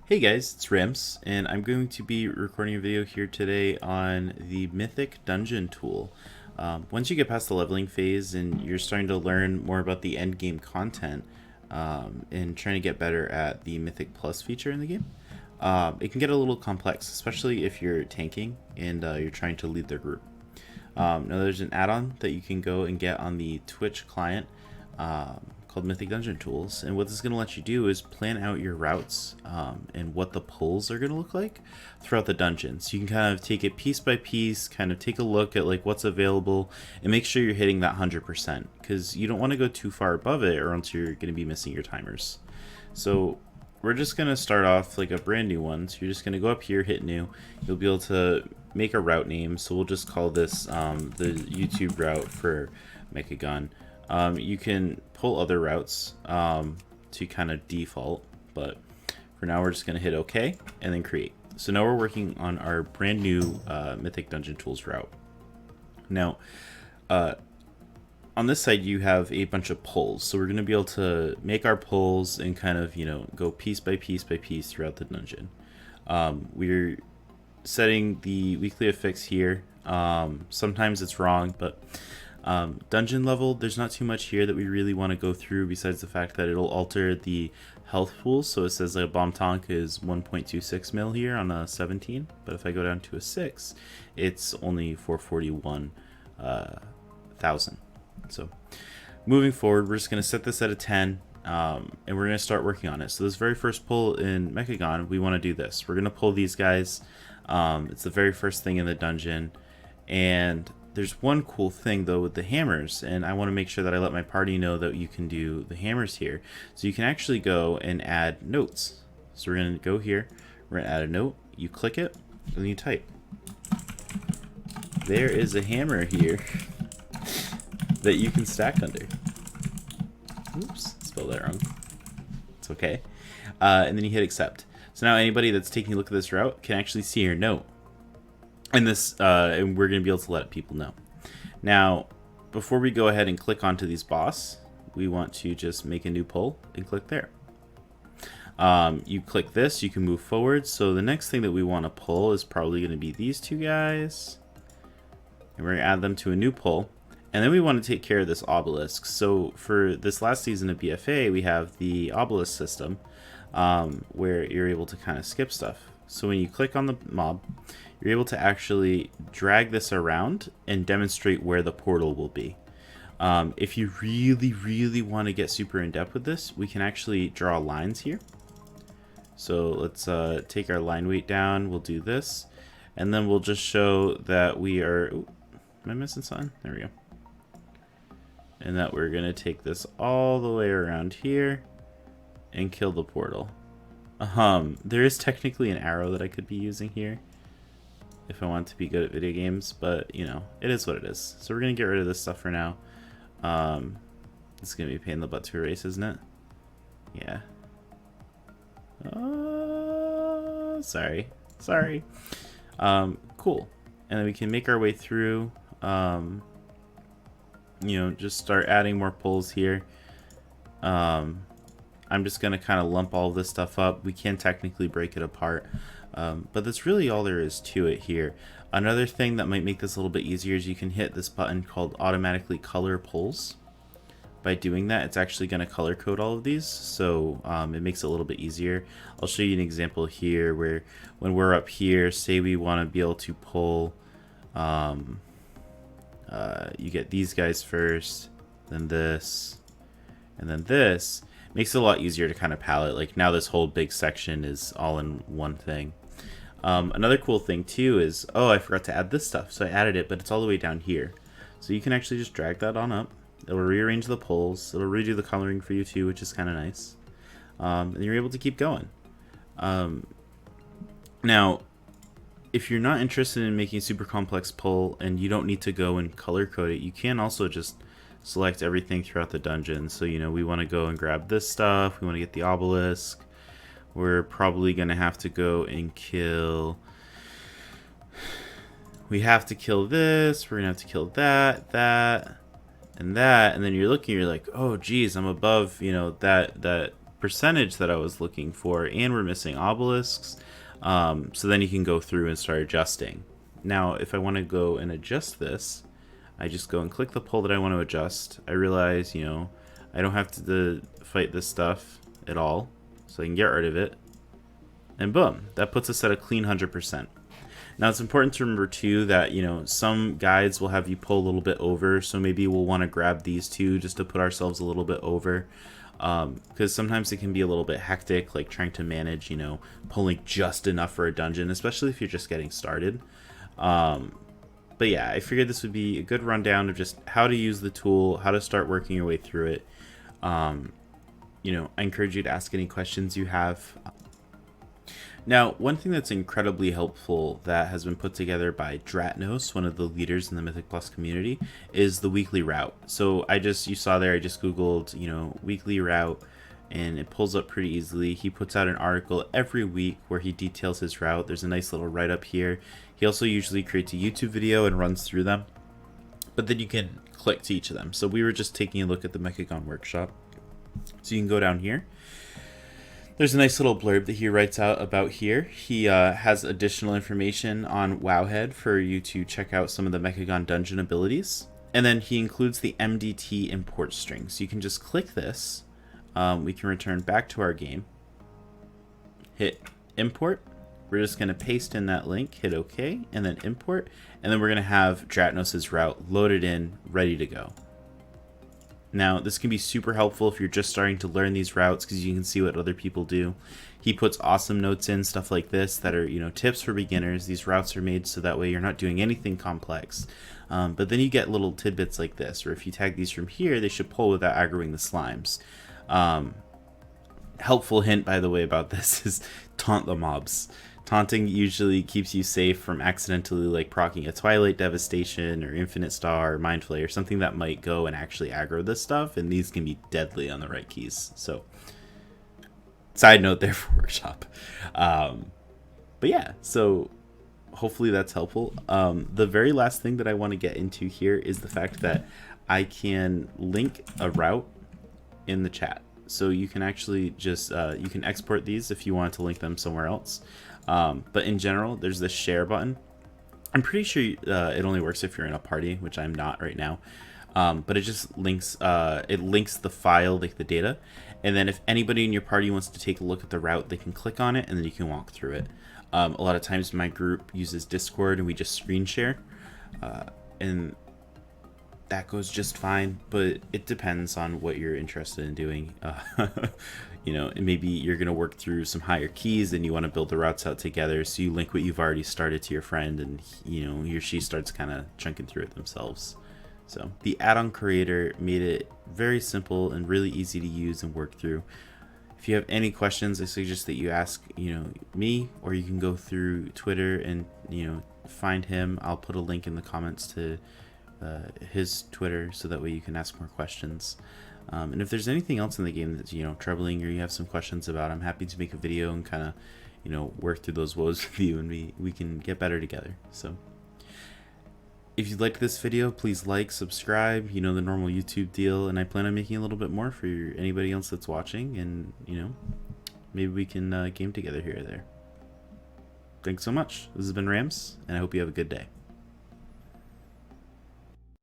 Hey guys, it's Rims, and I'm going to be recording a video here today on the Mythic dungeon tool. Once you get past the leveling phase and you're starting to learn more about the end game content and trying to get better at the Mythic Plus feature in the game, it can get a little complex, especially if you're tanking and you're trying to lead the group. Now there's an add-on that you can go and get on the Twitch client called Mythic Dungeon Tools, and what this is going to let you do is plan out your routes and what the pulls are going to look like throughout the dungeon. So you can kind of take it piece by piece, kind of take a look at like what's available and make sure you're hitting that 100%, because you don't want to go too far above it or else you're going to be missing your timers. So we're just going to start off like a brand new one. So you're just going to go up here, hit new. You'll be able to make a route name. So we'll just call this the YouTube route for Mechagon. You can pull other routes to kind of default, but for now we're just going to hit OK and then create. So now we're working on our brand new Mythic Dungeon Tools route. Now, on this side you have a bunch of pulls, so we're going to be able to make our pulls and kind of, go piece by piece by piece throughout the dungeon. We're setting the weekly affix here. Sometimes it's wrong, but dungeon level, there's not too much here that we really want to go through besides the fact that it'll alter the health pool. So it says like a bomb tank is 1.26 mil here on a 17, but if I go down to a 6, it's only 441,000. So moving forward, we're just going to set this at a 10, and we're going to start working on it. So this very first pull in Mechagon, we want to do this. We're going to pull these guys. It's the very first thing in the dungeon, and there's one cool thing though with the hammers, and I want to make sure that I let my party know that you can do the hammers here. So you can actually go and add notes. So we're going to go here, we're going to add a note, you click it, and then you type. There is a hammer here that you can stack under. Oops, spelled that wrong. It's okay. And then you hit accept. So now anybody that's taking a look at this route can actually see your note. And this, and we're going to be able to let people know. Now, before we go ahead and click onto these boss, we want to just make a new pull and click there. You click this, you can move forward. So the next thing that we want to pull is probably going to be these two guys. And we're going to add them to a new pull. And then we want to take care of this obelisk. So for this last season of BFA, we have the obelisk system where you're able to kind of skip stuff. So when you click on the mob, you're able to actually drag this around and demonstrate where the portal will be. If you really want to get super in depth with this, we can actually draw lines here. So let's take our line weight down. We'll do this. And then we'll just show that we are... Ooh, am I missing something? There we go. And that we're going to take this all the way around here and kill the portal. There is technically an arrow that I could be using here if I want to be good at video games, but it is what it is. So we're gonna get rid of this stuff for now. It's gonna be a pain in the butt to erase, isn't it? Yeah. Sorry. Cool. And then we can make our way through. Just start adding more pulls here. I'm just going to kind of lump all of this stuff up. We can technically break it apart, but that's really all there is to it here. Another thing that might make this a little bit easier is you can hit this button called automatically color pulls. By doing that, it's actually going to color code all of these, so it makes it a little bit easier. I'll show you an example here where when we're up here, say we want to be able to pull, you get these guys first, then this, and then this. Makes it a lot easier to kind of palette. Like now this whole big section is all in one thing. Another cool thing too is, I forgot to add this stuff. So I added it, but it's all the way down here. So you can actually just drag that on up. It'll rearrange the pulls. It'll redo the coloring for you too, which is kind of nice. And you're able to keep going. Now, if you're not interested in making a super complex pull and you don't need to go and color code it, you can also just select everything throughout the dungeon. So we want to go and grab this stuff, we want to get the obelisk, we're probably going to have to go and kill, we have to kill this, we're going to have to kill that, and then you're looking, you're like, oh geez, I'm above that percentage that I was looking for, and we're missing obelisks. So then you can go through and start adjusting. Now, if I want to go and adjust this, I just go and click the pole that I want to adjust. I realize, you know, I don't have to fight this stuff at all, so I can get rid of it. And boom, that puts us at a clean 100%. Now, it's important to remember, too, that, you know, some guides will have you pull a little bit over, so maybe we'll want to grab these two just to put ourselves a little bit over. Because sometimes it can be a little bit hectic, like trying to manage, you know, pulling just enough for a dungeon, especially if you're just getting started. But yeah, I figured this would be a good rundown of just how to use the tool, how to start working your way through it. You know, I encourage you to ask any questions you have. Now, one thing that's incredibly helpful that has been put together by Dratnos, one of the leaders in the Mythic Plus community, is the weekly route. So you saw there, I just Googled, you know, weekly route, and it pulls up pretty easily. He puts out an article every week where he details his route. There's a nice little write-up here. He also usually creates a YouTube video and runs through them, but then you can click to each of them. So we were just taking a look at the Mechagon workshop. So you can go down here. There's a nice little blurb that he writes out about here. He has additional information on Wowhead for you to check out some of the Mechagon dungeon abilities. And then he includes the MDT import string. So you can just click this. We can return back to our game. Hit import. We're just going to paste in that link, hit OK, and then import. And then we're going to have Dratnos' route loaded in, ready to go. Now, this can be super helpful if you're just starting to learn these routes because you can see what other people do. He puts awesome notes in, stuff like this, that are, you know, tips for beginners. These routes are made so that way you're not doing anything complex. But then you get little tidbits like this, or if you tag these from here, they should pull without aggroing the slimes. Helpful hint, by the way, about this is taunt the mobs. Taunting usually keeps you safe from accidentally like proccing a Twilight Devastation or Infinite Star or Mind Flay or something that might go and actually aggro this stuff, and these can be deadly on the right keys. So, side note there for workshop. But yeah, so hopefully that's helpful. The very last thing that I want to get into here is the fact that I can link a route in the chat. So you can actually just, you can export these if you want to link them somewhere else. But in general, there's this share button. I'm pretty sure it only works if you're in a party, which I'm not right now. But it just links, the file, like the data. And then if anybody in your party wants to take a look at the route, they can click on it and then you can walk through it. A lot of times my group uses Discord and we just screen share. And that goes just fine, but it depends on what you're interested in doing. You know, and maybe you're going to work through some higher keys and you want to build the routes out together, so you link what you've already started to your friend, and you know, he or she starts kind of chunking through it themselves. So the add-on creator made it very simple and really easy to use and work through. If you have any questions, I suggest that you ask, you know, me, or you can go through Twitter and, you know, find him. I'll put a link in the comments to his Twitter, so that way you can ask more questions. And if there's anything else in the game that's, you know, troubling or you have some questions about, I'm happy to make a video and kind of, you know, work through those woes with you, and we can get better together. So if you liked this video, please like, subscribe, you know, the normal YouTube deal, and I plan on making a little bit more for anybody else that's watching, and, you know, maybe we can game together here or there. Thanks so much. This has been Rams, and I hope you have a good day.